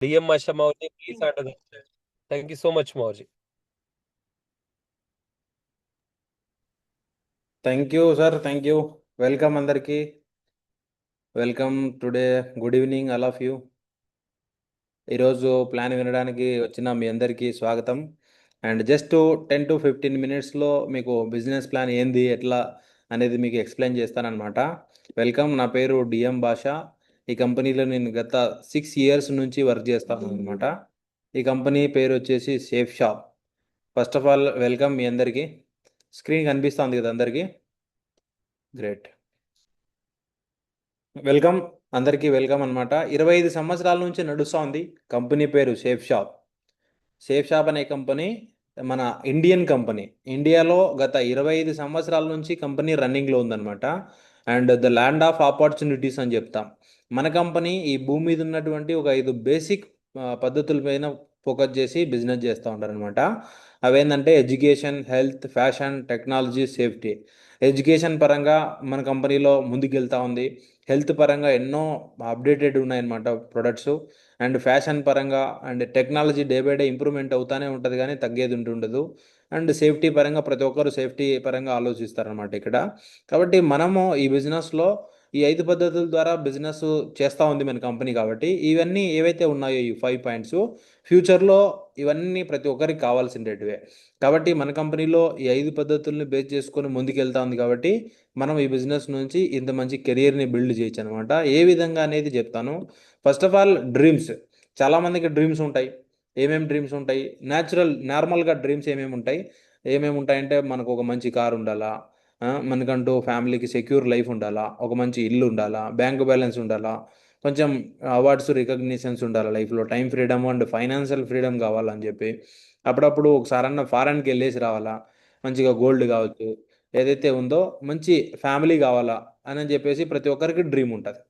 DM Masha Maurji, please add that. Thank you so much, Maurji. Thank you sir, thank you. Welcome అందరికీ. Welcome today. Good evening all of you. ఈరోజు plan వినడానికి వచ్చిన మీ అందరికీ స్వాగతం. And just 10 to 15 మినిట్స్లో మీకు business plan ఏంది ఎట్లా అనేది మీకు ఎక్స్ప్లెయిన్ చేస్తానన్నమాట. వెల్కమ్, నా పేరు డిఎం భాష. ఈ కంపెనీలో నేను గత 6 years నుంచి వర్క్ చేస్తాను అనమాట. ఈ కంపెనీ పేరు వచ్చేసి safe shop. First of all welcome మీ అందరికీ. స్క్రీన్ కనిపిస్తుంది కదా అందరికీ? గ్రేట్. వెల్కమ్, అందరికీ వెల్కమ్ అనమాట. 25 సంవత్సరాల నుంచి నడుస్తోంది కంపెనీ పేరు సేఫ్ షాప్. సేఫ్ షాప్ అనే కంపెనీ మన ఇండియన్ కంపెనీ. ఇండియాలో గత 25 సంవత్సరాల నుంచి కంపెనీ రన్నింగ్లో ఉందన్నమాట. And the land of opportunities అని చెప్తాం. మన కంపెనీ ఈ భూమి మీద ఉన్నటువంటి ఒక 5 బేసిక్ పద్ధతుల పైన ఫోకస్ చేసి బిజినెస్ చేస్తూ ఉంటారనమాట. అవేంటంటే education, health, fashion, technology, safety. Education పరంగా మన కంపెనీలో ముందుకెళ్తా ఉంది. హెల్త్ పరంగా ఎన్నో అప్డేటెడ్ ఉన్నాయన్నమాట ప్రొడక్ట్స్. అండ్ ఫ్యాషన్ పరంగా and technology day by day improvement అవుతానే ఉంటుంది, కానీ తగ్గేది ఉంటుండదు. అండ్ సేఫ్టీ పరంగా ప్రతి ఒక్కరు సేఫ్టీ పరంగా ఆలోచిస్తారనమాట ఇక్కడ. కాబట్టి మనము ఈ బిజినెస్లో ఈ 5 పద్ధతుల ద్వారా బిజినెస్ చేస్తూ ఉంది మన కంపెనీ. కాబట్టి ఇవన్నీ ఏవైతే ఉన్నాయో ఈ 5 పాయింట్స్ ఫ్యూచర్లో ఇవన్నీ ప్రతి ఒక్కరికి కావాల్సిండేటివే. కాబట్టి మన కంపెనీలో ఈ 5 పద్ధతుల్ని బేస్ చేసుకొని ముందుకెళ్తా ఉంది. కాబట్టి మనం ఈ బిజినెస్ నుంచి ఇంత మంచి కెరియర్ని బిల్డ్ చేయొచ్చు అనమాట. ఏ విధంగా అనేది చెప్తాను. First of all dreams. చాలామందికి డ్రీమ్స్ ఉంటాయి. ఏమేమి డ్రీమ్స్ ఉంటాయి? నార్మల్గా డ్రీమ్స్ ఏమేమి ఉంటాయి? ఏమేమి ఉంటాయంటే మనకు ఒక మంచి కారు ఉండాలా, మనకంటూ ఫ్యామిలీకి సెక్యూర్ లైఫ్ ఉండాలా, ఒక మంచి ఇల్లు ఉండాలా, బ్యాంక్ బ్యాలెన్స్ ఉండాలా, కొంచెం అవార్డ్స్ రికగ్నిషన్స్ ఉండాలి లైఫ్లో, time freedom and financial freedom కావాలని చెప్పి, అప్పుడప్పుడు ఒకసారన్నా ఫారెన్కి వెళ్ళేసి రావాలా, మంచిగా గోల్డ్ కావచ్చు, ఏదైతే ఉందో మంచి ఫ్యామిలీ కావాలా అని చెప్పేసి ప్రతి ఒక్కరికి డ్రీమ్ ఉంటుంది.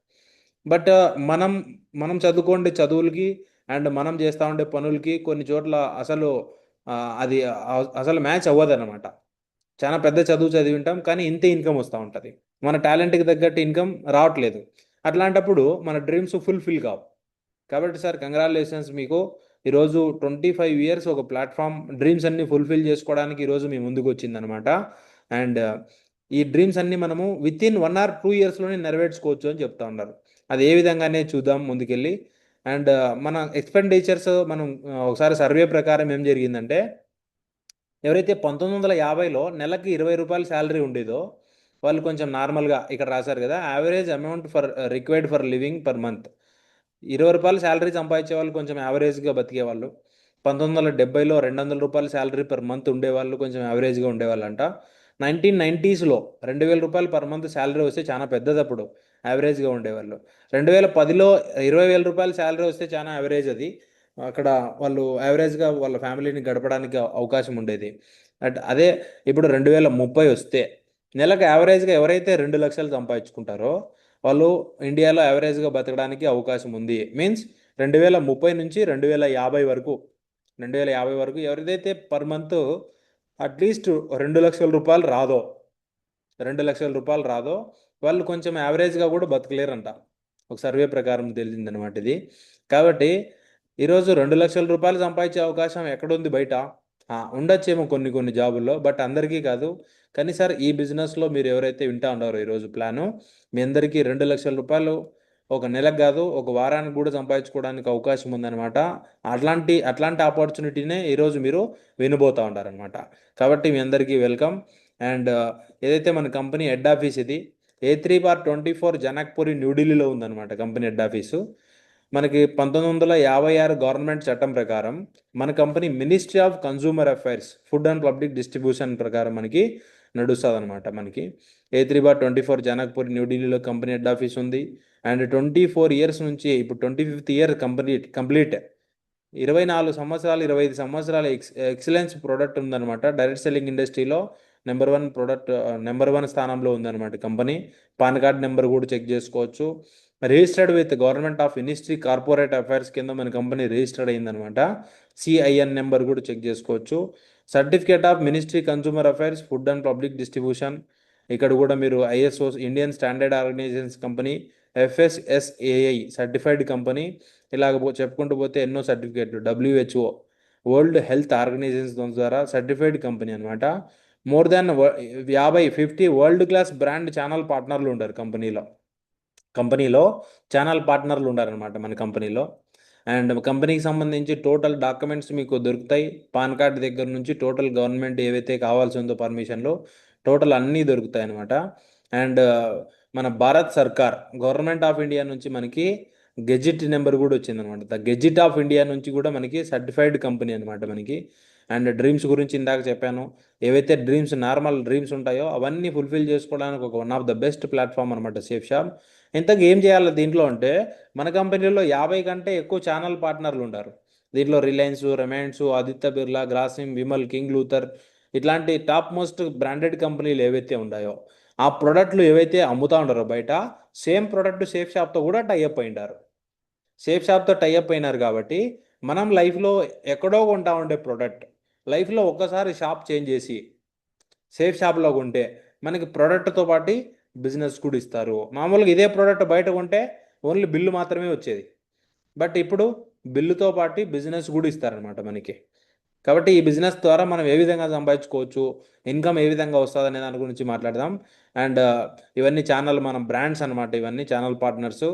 బట్ మనం మనం చదువుకోండి చదువులకి అండ్ మనం చేస్తూ ఉండే పనులకి కొన్ని చోట్ల అసలు ఆ, అది అసలు మ్యాచ్ అవ్వదు అనమాట. చాలా పెద్ద చదువు చదివింటాం కానీ ఇంతే ఇన్కమ్ వస్తూ ఉంటుంది, మన టాలెంట్కి తగ్గట్టు ఇన్కమ్ రావట్లేదు. అట్లాంటప్పుడు మన డ్రీమ్స్ ఫుల్ఫిల్ కావు. కాబట్టి సార్ కంగ్రాచులేషన్స్ మీకు. ఈరోజు 25 years ఒక ప్లాట్ఫామ్ డ్రీమ్స్ అన్ని ఫుల్ఫిల్ చేసుకోవడానికి ఈరోజు మీ ముందుకు వచ్చిందనమాట. అండ్ ఈ డ్రీమ్స్ అన్ని మనము విత్ ఇన్ 1 or 2 yearsలోనే నెరవేర్చుకోవచ్చు అని చెప్తా ఉన్నారు. అది ఏ విధంగానే చూద్దాం ముందుకెళ్ళి. అండ్ మన ఎక్స్పెండిచర్స్ మనం ఒకసారి సర్వే ప్రకారం ఏం జరిగిందంటే, ఎవరైతే 1950లో నెలకి 20 రూపాయల శాలరీ ఉండేదో వాళ్ళు కొంచెం నార్మల్గా ఇక్కడ రాశారు కదా, average amount for required for living per month. 20 రూపాయలు శాలరీ సంపాదించే వాళ్ళు కొంచెం యావరేజ్గా బతికేవాళ్ళు. 1970లో 200 రూపాయల శాలరీ పర్ మంత్ ఉండేవాళ్ళు కొంచెం యావరేజ్గా ఉండేవాళ్ళంట. 1990స్లో 2000 రూపాయలు పర్ మంత్ శాలరీ వస్తే చాలా పెద్దది, అప్పుడు యావరేజ్గా ఉండేవాళ్ళు. 2010లో 20,000 రూపాయల శాలరీ వస్తే చాలా యావరేజ్ అది. అక్కడ వాళ్ళు యావరేజ్గా వాళ్ళ ఫ్యామిలీని గడపడానికి అవకాశం ఉండేది. అదే ఇప్పుడు 2030 వస్తే నెలకు యావరేజ్గా ఎవరైతే 2 లక్షలు సంపాదించుకుంటారో వాళ్ళు ఇండియాలో యావరేజ్గా బతకడానికి అవకాశం ఉంది. మీన్స్ 2030 నుంచి 2050 వరకు, 2050 వరకు ఎవరిదైతే పర్ మంత్ అట్లీస్ట్ 2 లక్షల రూపాయలు రాదో, 2 లక్షల రూపాయలు రాదో వాళ్ళు కొంచెం యావరేజ్గా కూడా బతకలేరంట. ఒక సర్వే ప్రకారం తెలిసిందనమాట ఇది. కాబట్టి ఈరోజు 2 లక్షల రూపాయలు సంపాదించే అవకాశం ఎక్కడుంది బయట? ఉండొచ్చేమో కొన్ని కొన్ని జాబుల్లో, బట్ అందరికీ కాదు. కానీ సార్ ఈ బిజినెస్లో మీరు ఎవరైతే వింటా ఉన్నారో ఈరోజు ప్లాను, మీ అందరికీ 2 లక్షల రూపాయలు ఒక నెలకు కాదు ఒక వారానికి కూడా సంపాదించుకోవడానికి అవకాశం ఉందన్నమాట. అట్లాంటి అట్లాంటి ఆపర్చునిటీనే ఈరోజు మీరు వినబోతూ ఉంటారనమాట. కాబట్టి మీ అందరికీ వెల్కమ్. అండ్ ఏదైతే మన కంపెనీ హెడ్ ఆఫీస్ ఇది A3/24 జనక్పూరి న్యూఢిల్లీలో ఉందన్నమాట కంపెనీ హెడ్ ఆఫీసు. మనకి 1956 గవర్నమెంట్ చట్టం ప్రకారం మన company ministry of consumer affairs, food and public distribution ప్రకారం మనకి నడుస్తుంది అనమాట. మనకి A3/24 జనక్పూర్ న్యూఢిల్లీలో కంపెనీ హెడ్ ఆఫీస్ ఉంది. అండ్ 24 ఇయర్స్ నుంచి ఇప్పుడు 25th ఇయర్ కంప్లీట్. 24 సంవత్సరాలు 25 సంవత్సరాల ఎక్సలెన్స్ ప్రోడక్ట్ ఉందన్నమాట. డైరెక్ట్ సెల్లింగ్ ఇండస్ట్రీలో నెంబర్ 1 ప్రోడక్ట్, నెంబర్ 1 స్థానంలో ఉందన్నమాట కంపెనీ. పాన్ కార్డ్ నెంబర్ కూడా చెక్ చేసుకోవచ్చు. Registered with government of ministry corporate affairs కింద మన కంపెనీ రిజిస్టర్డ్ అయిందనమాట. CIN నెంబర్ కూడా చెక్ చేసుకోవచ్చు. Certificate of ministry consumer affairs, food and public distribution, ఇక్కడ కూడా మీరు ISO Indian standard organisations company, FSSAI certified company, ఇలాగ చెప్పుకుంటూ పోతే ఎన్నో సర్టిఫికేట్లు, డబ్ల్యూహెచ్ఓ వరల్డ్ హెల్త్ ఆర్గనైజేషన్ ద్వారా సర్టిఫైడ్ కంపెనీ అనమాట. More than 50 world class brand channel పార్ట్నర్లు ఉంటారు కంపెనీలో ఛానల్ పార్ట్నర్లు ఉన్నారనమాట మన కంపెనీలో. అండ్ కంపెనీకి సంబంధించి టోటల్ డాక్యుమెంట్స్ మీకు దొరుకుతాయి. పాన్ కార్డ్ దగ్గర నుంచి టోటల్ గవర్నమెంట్ ఏవైతే కావాల్సి ఉందో పర్మిషన్లు టోటల్ అన్నీ దొరుకుతాయి అనమాట. అండ్ మన భారత్ సర్కార్ గవర్నమెంట్ ఆఫ్ ఇండియా నుంచి మనకి గెజిట్ నెంబర్ కూడా వచ్చిందనమాట. ద గెజిట్ ఆఫ్ ఇండియా నుంచి కూడా మనకి సర్టిఫైడ్ కంపెనీ అనమాట మనకి. అండ్ డ్రీమ్స్ గురించి ఇందాక చెప్పాను. ఏవైతే నార్మల్ డ్రీమ్స్ ఉంటాయో అవన్నీ ఫుల్ఫిల్ చేసుకోవడానికి ఒక one of the best platform అనమాట సేఫ్ షాప్. ఇంతకు ఏం చేయాలి దీంట్లో అంటే, మన కంపెనీలో 50 కంటే ఎక్కువ ఛానల్ పార్ట్నర్లు ఉంటారు. దీంట్లో Reliance, Reliance, Aditya Birla, Grasim, Vimal, king Luther ఇట్లాంటి టాప్ మోస్ట్ బ్రాండెడ్ కంపెనీలు ఏవైతే ఉన్నాయో ఆ ప్రోడక్ట్లు ఏవైతే అమ్ముతా ఉంటారో బయట, సేమ్ ప్రోడక్ట్ సేఫ్ షాప్తో కూడా టైఅప్ అయింటారు. సేఫ్ షాప్తో టైఅప్ అయినారు కాబట్టి మనం లైఫ్లో ఎక్కడో కొంటా ఉండే ప్రోడక్ట్ లైఫ్లో ఒక్కసారి షాప్ చేంజ్ చేసి సేఫ్ షాప్లో కొంటే మనకి ప్రోడక్ట్తో పాటు బిజినెస్ కూడా ఇస్తారు. మామూలుగా ఇదే ప్రోడక్ట్ బయట కొంటే ఓన్లీ బిల్లు మాత్రమే వచ్చేది. బట్ ఇప్పుడు బిల్లుతో పాటు బిజినెస్ కూడా ఇస్తారనమాట మనకి. కాబట్టి ఈ బిజినెస్ ద్వారా మనం ఏ విధంగా సంపాదించుకోవచ్చు, ఇన్కమ్ ఏ విధంగా వస్తుంది అనే దాని గురించి మాట్లాడదాం. అండ్ ఇవన్నీ ఛానల్ మనం బ్రాండ్స్ అనమాట, ఇవన్నీ channel partners.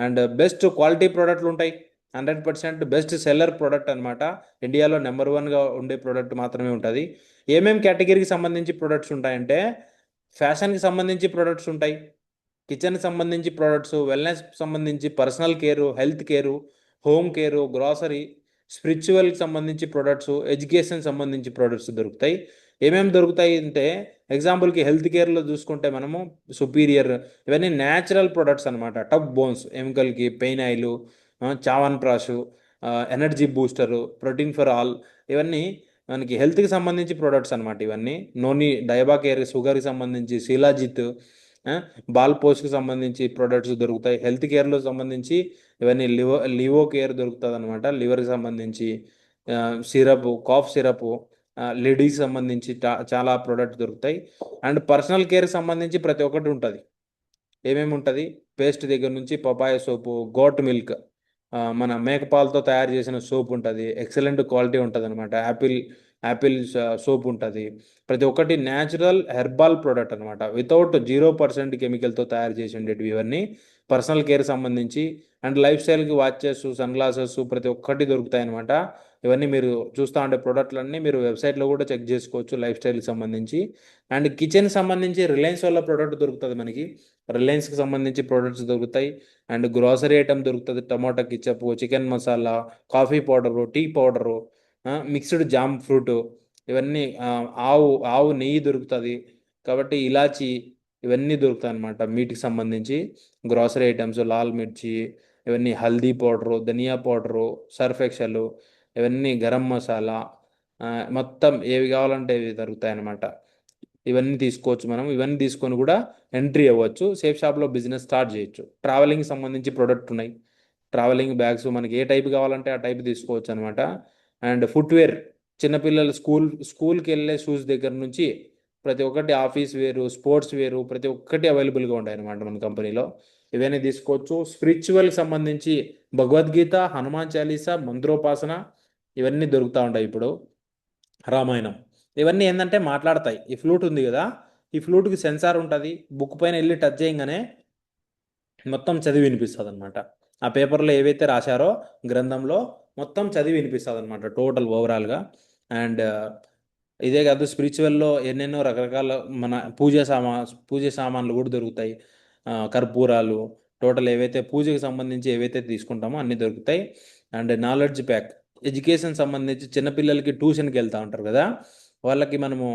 And best quality ప్రోడక్ట్లు ఉంటాయి. 100% బెస్ట్ సెల్లర్ ప్రోడక్ట్ అనమాట. ఇండియాలో నెంబర్ 1గా ఉండే ప్రోడక్ట్ మాత్రమే ఉంటుంది. ఏమేమి కేటగిరీకి సంబంధించి ప్రోడక్ట్స్ ఉంటాయంటే, ఫ్యాషన్కి సంబంధించి ప్రోడక్ట్స్ ఉంటాయి, కిచెన్కి సంబంధించి ప్రోడక్ట్స్, వెల్నెస్ సంబంధించి, personal care, health care, home care, grocery, స్పిరిచువల్కి సంబంధించి ప్రొడక్ట్స్, ఎడ్యుకేషన్ సంబంధించి ప్రొడక్ట్స్ దొరుకుతాయి. ఏమేమి దొరుకుతాయి అంటే, ఎగ్జాంపుల్కి హెల్త్ కేర్లో చూసుకుంటే మనము సుపీరియర్ ఇవన్నీ న్యాచురల్ ప్రొడక్ట్స్ అనమాట. టబ్ బోన్స్ ఎముకలకి, pain oil, chyawanprash, energy booster, protein for all, ఇవన్నీ మనకి హెల్త్కి సంబంధించి ప్రొడక్ట్స్ అనమాట. ఇవన్నీ నోని డయాబా కేర్, షుగర్కి సంబంధించి శిలాజిత్, బాల్ పోస్ట్కి సంబంధించి ప్రొడక్ట్స్ దొరుకుతాయి. హెల్త్ కేర్లో సంబంధించి ఇవన్నీ లివో కేర్ దొరుకుతుంది అనమాట. లివర్కి సంబంధించి సిరప్, కాఫ్ సిరప్, లేడీస్కి సంబంధించి చాలా ప్రోడక్ట్స్ దొరుకుతాయి. అండ్ పర్సనల్ కేర్కి సంబంధించి ప్రతి ఒక్కటి ఉంటుంది. ఏమేమి ఉంటుంది, పేస్ట్ దగ్గర నుంచి పపాయ సోపు, గోట్ మిల్క్, మన మేకపాలతో తయారు చేసిన సోప్ ఉంటుంది, ఎక్సలెంట్ క్వాలిటీ ఉంటుంది అనమాట. యాపిల్ సోప్ ఉంటుంది. ప్రతి ఒక్కటి న్యాచురల్ హెర్బల్ ప్రోడక్ట్ అనమాట. వితౌట్ 0% కెమికల్తో తయారు చేసి ఉండేటివి ఇవన్నీ పర్సనల్ కేర్ సంబంధించి. అండ్ లైఫ్ స్టైల్కి వాచెస్, సన్ గ్లాసెస్ ప్రతి ఒక్కటి దొరుకుతాయి అనమాట. ఇవన్నీ మీరు చూస్తూ ఉండే ప్రోడక్ట్లన్నీ మీరు వెబ్సైట్లో కూడా చెక్ చేసుకోవచ్చు లైఫ్ స్టైల్కి సంబంధించి. అండ్ కిచెన్ సంబంధించి రిలయన్స్ వల్ల ప్రోడక్ట్ దొరుకుతుంది మనకి. రిలయన్స్కి సంబంధించి ప్రోడక్ట్స్ దొరుకుతాయి. అండ్ గ్రాసరీ ఐటమ్ దొరుకుతుంది, tomato ketchup, chicken masala, coffee powder, tea powder, mixed jam fruit, ఇవన్నీ ఆవు నెయ్యి దొరుకుతుంది. కాబట్టి ఇలాచి ఇవన్నీ దొరుకుతాయి అనమాట. మీట్కి సంబంధించి గ్రాసరీ ఐటమ్స్, లాల్ మిర్చి, ఇవన్నీ హల్దీ పౌడరు, ధనియా పౌడరు, సర్ఫ్ ఎక్సెల్, ఇవన్నీ గరం మసాలా, మొత్తం ఏవి కావాలంటే ఇవి దొరుకుతాయి అన్నమాట. ఇవన్నీ తీసుకోవచ్చు మనం. ఇవన్నీ తీసుకొని కూడా ఎంట్రీ అవ్వచ్చు, సేఫ్ షాప్లో బిజినెస్ స్టార్ట్ చేయొచ్చు. ట్రావెలింగ్ సంబంధించి ప్రోడక్ట్ ఉన్నాయి. ట్రావెలింగ్ బ్యాగ్స్ మనకి ఏ టైప్ కావాలంటే ఆ టైప్ తీసుకోవచ్చు అనమాట. అండ్ ఫుట్వేర్, చిన్నపిల్లలు స్కూల్కి వెళ్ళే షూస్ దగ్గర నుంచి ప్రతి ఒక్కటి, ఆఫీస్ వేరు, స్పోర్ట్స్ వేరు, ప్రతి ఒక్కటి అవైలబుల్గా ఉంటాయి అనమాట మన కంపెనీలో. ఇవన్నీ తీసుకోవచ్చు. స్పిరిచువల్కి సంబంధించి భగవద్గీత, హనుమాన్ చాలీసా, మంత్రోపాసన ఇవన్నీ దొరుకుతూ ఉంటాయి. ఇప్పుడు రామాయణం ఇవన్నీ ఏంటంటే మాట్లాడతాయి. ఈ ఫ్లూట్ ఉంది కదా, ఈ ఫ్లూట్కి సెన్సార్ ఉంటుంది. బుక్ పైన వెళ్ళి టచ్ చేయగానే మొత్తం చదివి వినిపిస్తుంది అనమాట. ఆ పేపర్లో ఏవైతే రాశారో గ్రంథంలో మొత్తం చదివి వినిపిస్తుంది అనమాట టోటల్ ఓవరాల్గా. అండ్ ఇదే కాదు, స్పిరిచువల్లో ఎన్నెన్నో రకరకాల మన పూజ సామాన్లు కూడా దొరుకుతాయి. కర్పూరాలు, టోటల్ ఏవైతే పూజకి సంబంధించి ఏవైతే తీసుకుంటామో అన్నీ దొరుకుతాయి. అండ్ నాలెడ్జ్ ప్యాక్, ఎడ్యుకేషన్ సంబంధించి చిన్నపిల్లలకి ట్యూషన్కి వెళ్తూ ఉంటారు కదా, వాళ్ళకి మనము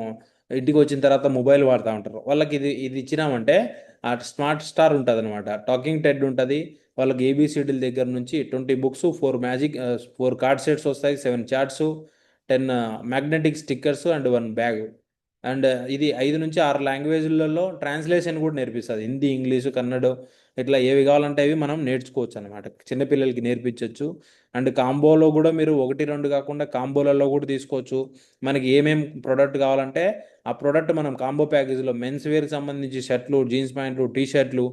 ఇంటికి వచ్చిన తర్వాత మొబైల్ వాడుతూ ఉంటారు. వాళ్ళకి ఇది ఇచ్చినామంటే ఆ స్మార్ట్ స్టార్ ఉంటుంది అనమాట. టాకింగ్ టెడ్ ఉంటుంది. వాళ్ళకి ఏబిసిడీల దగ్గర నుంచి 20 బుక్స్, 4 కార్డ్ సెట్స్ వస్తాయి, 7 charts, 10 magnetic stickers and 1 bag. And ఇది 5 నుంచి 6 లాంగ్వేజ్లలో ట్రాన్స్లేషన్ కూడా నేర్పిస్తుంది. హిందీ, ఇంగ్లీషు, కన్నడ, ఇట్లా ఏవి కావాలంటే అవి మనం నేర్చుకోవచ్చు అనమాట. చిన్నపిల్లలకి నేర్పించవచ్చు. అండ్ కాంబోలో కూడా మీరు 1-2 కాకుండా కాంబోలలో కూడా తీసుకోవచ్చు. మనకి ఏమేం ప్రోడక్ట్ కావాలంటే ఆ ప్రోడక్ట్ మనం కాంబో ప్యాకేజీలో మెన్స్ వేర్కి సంబంధించి షర్ట్లు, జీన్స్ ప్యాంట్లు, టీ షర్ట్లు,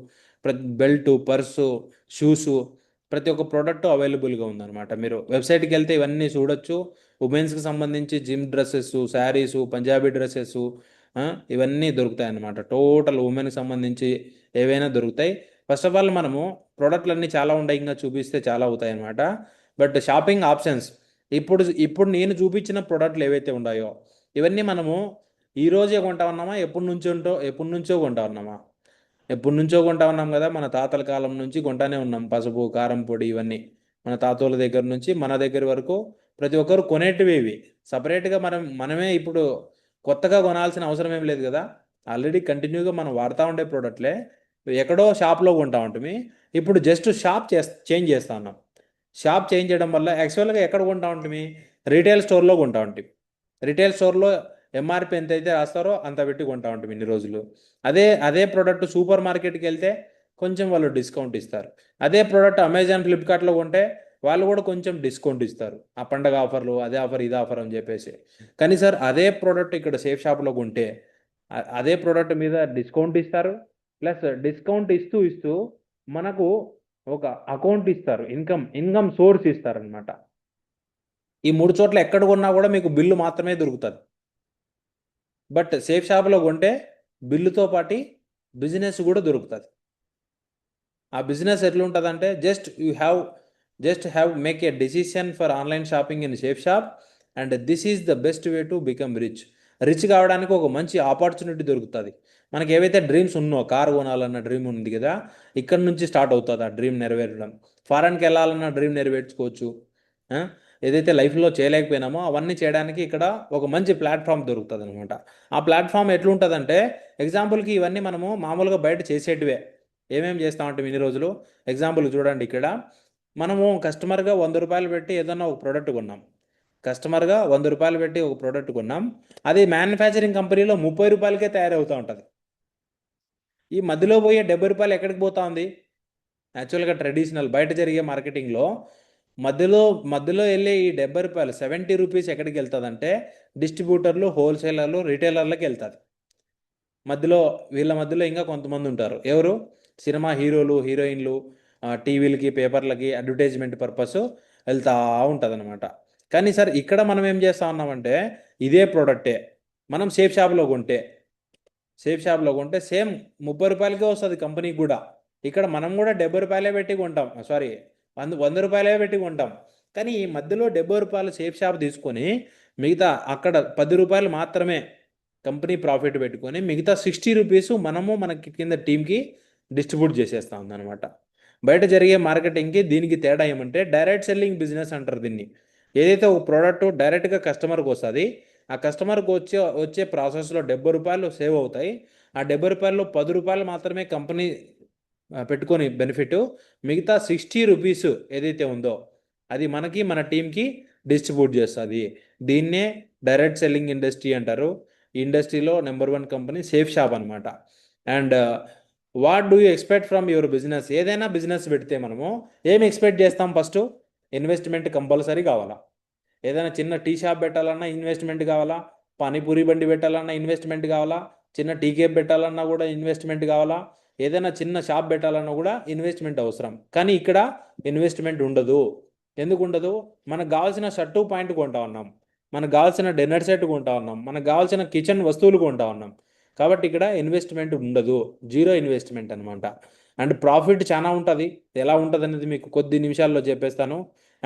బెల్ట్, పర్సు, షూసు, ప్రతి ఒక్క ప్రోడక్ట్ అవైలబుల్గా ఉందన్నమాట. మీరు వెబ్సైట్కి వెళ్తే ఇవన్నీ చూడొచ్చు. ఉమెన్స్కి సంబంధించి gym dresses, saris, Punjabi dresses, ఇవన్నీ దొరుకుతాయి అన్నమాట. టోటల్ ఉమెన్కి సంబంధించి ఏవైనా దొరుకుతాయి. ఫస్ట్ ఆఫ్ ఆల్ మనము ప్రోడక్ట్లు అన్నీ చాలా ఉంటాయి, ఇంకా చూపిస్తే చాలా అవుతాయి అన్నమాట. బట్ షాపింగ్ ఆప్షన్స్ ఇప్పుడు ఇప్పుడు నేను చూపించిన ప్రోడక్ట్లు ఏవైతే ఉన్నాయో ఇవన్నీ మనము ఈ రోజే కొంటా ఉన్నామా, ఎప్పటి నుంచో కొంటా ఉన్నామా? ఎప్పటి నుంచో కొంటా ఉన్నాం కదా, మన తాతల కాలం నుంచి కొంటానే ఉన్నాం. పసుపు, కారం పొడి ఇవన్నీ మన తాతోళ్ళ దగ్గర నుంచి మన దగ్గర వరకు ప్రతి ఒక్కరు కొనేటివి ఇవి. సపరేట్గా మనమే ఇప్పుడు కొత్తగా కొనాల్సిన అవసరం ఏం లేదు కదా. ఆల్రెడీ కంటిన్యూగా మనం వాడుతూ ఉండే ప్రోడక్ట్లే ఎక్కడో షాప్లో కొంటా ఉంటుంది. ఇప్పుడు జస్ట్ చేంజ్ చేస్తా ఉన్నాం. షాప్ చేంజ్ చేయడం వల్ల యాక్చువల్గా ఎక్కడ కొంటా ఉంటుంది, రీటైల్ స్టోర్లో కొంటా ఉంటుంది. రీటైల్ స్టోర్లో ఎంఆర్పి ఎంత అయితే రాస్తారో అంత పెట్టి కొంటా ఉంటుంది ఇన్ని రోజులు. అదే ప్రోడక్ట్ సూపర్ మార్కెట్కి వెళ్తే కొంచెం వాళ్ళు డిస్కౌంట్ ఇస్తారు. అదే ప్రోడక్ట్ అమెజాన్, ఫ్లిప్కార్ట్లో కొంటే వాళ్ళు కూడా కొంచెం డిస్కౌంట్ ఇస్తారు. ఆ పండగ ఆఫర్లు, అదే ఆఫర్ ఇది ఆఫర్ అని చెప్పేసి. కానీ సార్ అదే ప్రోడక్ట్ ఇక్కడ సేఫ్ షాప్లో కొంటే అదే ప్రోడక్ట్ మీద డిస్కౌంట్ ఇస్తారు. ప్లస్ డిస్కౌంట్ ఇస్తూ ఇస్తూ మనకు ఒక అకౌంట్ ఇస్తారు, ఇన్కమ్ సోర్స్ ఇస్తారనమాట. ఈ 3 చోట్ల ఎక్కడ కొన్నా కూడా మీకు బిల్లు మాత్రమే దొరుకుతుంది. బట్ సేఫ్ షాప్లో కొంటే బిల్లుతో పాటు బిజినెస్ కూడా దొరుకుతుంది. ఆ బిజినెస్ ఎట్లుంటుందంటే just have make a decision for online shopping in safe shop and this is the best way to become rich కావడానికి ఒక మంచి ఆపర్చునిటీ దొరుకుతుంది. మనకి ఏవైతే డ్రీమ్స్ ఉన్నో, కార్ కొనాలన్న డ్రీమ్ ఉంది కదా, ఇక్కడ నుంచి స్టార్ట్ అవుతుంది ఆ డ్రీమ్ నెరవేరడం. ఫారెన్కి వెళ్ళాలన్న డ్రీమ్ నెరవేర్చుకోవచ్చు. ఆ? ఏదైతే లైఫ్లో చేయలేకపోయినామో అవన్నీ చేయడానికి ఇక్కడ ఒక మంచి ప్లాట్ఫామ్ దొరుకుతుంది అనమాట. ఆ ప్లాట్ఫామ్ ఎట్లుంటుందంటే ఎగ్జాంపుల్కి ఇవన్నీ మనము మామూలుగా బయట చేసేటివే. ఏమేమి చేస్తామంటే ఇన్ని రోజులు ఎగ్జాంపుల్ చూడండి. ఇక్కడ మనము కస్టమర్గా 100 రూపాయలు పెట్టి ఏదన్నా ఒక ప్రోడక్ట్ కొన్నాం. కస్టమర్గా 100 రూపాయలు పెట్టి ఒక ప్రోడక్ట్ కొన్నాం. అది మ్యానుఫ్యాక్చరింగ్ కంపెనీలో 30 రూపాయలకే తయారవుతూ ఉంటుంది. ఈ మధ్యలో పోయే 70 రూపాయలు ఎక్కడికి పోతా ఉంది? యాక్చువల్గా ట్రెడిషనల్ బయట జరిగే మార్కెటింగ్లో మధ్యలో వెళ్ళే ఈ 70 రూపాయలు, 70 రూపీస్ ఎక్కడికి వెళ్తుందంటే డిస్ట్రిబ్యూటర్లు, హోల్సేలర్లు, రిటైలర్లకు వెళ్తుంది. వీళ్ళ మధ్యలో ఇంకా కొంతమంది ఉంటారు. ఎవరు? సినిమా హీరోలు, హీరోయిన్లు, టీవీలకి, పేపర్లకి అడ్వర్టైజ్మెంట్ పర్పస్ వెళ్తూ ఉంటుంది అనమాట. కానీ సార్ ఇక్కడ మనం ఏం చేస్తూ ఉన్నామంటే ఇదే ప్రోడక్టే మనం సేఫ్ షాప్లో కొంటే సేమ్ 30 రూపాయలకే వస్తుంది కంపెనీకి కూడా. ఇక్కడ మనం కూడా 70 రూపాయలే పెట్టి కొంటాం, సారీ 100 రూపాయలే పెట్టి కొంటాం. కానీ ఈ మధ్యలో 70 రూపాయలు సేఫ్ షాప్ తీసుకొని మిగతా అక్కడ 10 రూపాయలు మాత్రమే కంపెనీ ప్రాఫిట్ పెట్టుకొని మిగతా 60 రూపీస్ మనకి కింద టీంకి డిస్ట్రిబ్యూట్ చేసేస్తా ఉందన్నమాట. బయట జరిగే మార్కెటింగ్కి దీనికి తేడా ఏమంటే డైరెక్ట్ సెల్లింగ్ బిజినెస్ అంటారు దీన్ని. ఏదైతే ఒక ప్రోడక్ట్ డైరెక్ట్గా కస్టమర్కి వస్తుంది, ఆ కస్టమర్కి వచ్చే ప్రాసెస్లో 70 రూపాయలు సేవ్ అవుతాయి. ఆ 70 రూపాయల్లో 10 రూపాయలు మాత్రమే కంపెనీ పెట్టుకొని బెనిఫిట్, మిగతా 60 రూపీస్ ఏదైతే ఉందో అది మన టీంకి డిస్ట్రిబ్యూట్ చేస్తుంది. దీన్నే డైరెక్ట్ సెల్లింగ్ ఇండస్ట్రీ అంటారు. ఈ ఇండస్ట్రీలో నెంబర్ 1 కంపెనీ సేఫ్ షాప్ అనమాట. And what do you expect from your business? ఏదైనా బిజినెస్ పెడితే మనము ఏం ఎక్స్పెక్ట్ చేస్తాం? ఫస్ట్ ఇన్వెస్ట్మెంట్ కంపల్సరీ కావాలా. ఏదైనా చిన్న టీ షాప్ పెట్టాలన్నా ఇన్వెస్ట్మెంట్ కావాలా, పానీపూరి బండి పెట్టాలన్నా ఇన్వెస్ట్మెంట్ కావాలా, చిన్న టీ కేఫ్ పెట్టాలన్నా కూడా ఇన్వెస్ట్మెంట్ కావాలా, ఏదైనా చిన్న షాప్ పెట్టాలన్నా కూడా ఇన్వెస్ట్మెంట్ అవసరం. కానీ ఇక్కడ ఇన్వెస్ట్మెంట్ ఉండదు. ఎందుకు ఉండదు? మనకు కావాల్సిన షర్టు పాయింట్ కొంటా ఉన్నాం, మనకు కావాల్సిన డిన్నర్ సెట్ కొంటా ఉన్నాం, మనకు కావాల్సిన కిచెన్ వస్తువులు కొంటా ఉన్నాం. కాబట్టి ఇక్కడ ఇన్వెస్ట్మెంట్ ఉండదు, జీరో ఇన్వెస్ట్మెంట్ అనమాట. అండ్ ప్రాఫిట్ చాలా ఉంటుంది. ఎలా ఉంటుంది అనేది మీకు కొద్ది నిమిషాల్లో చెప్పేస్తాను.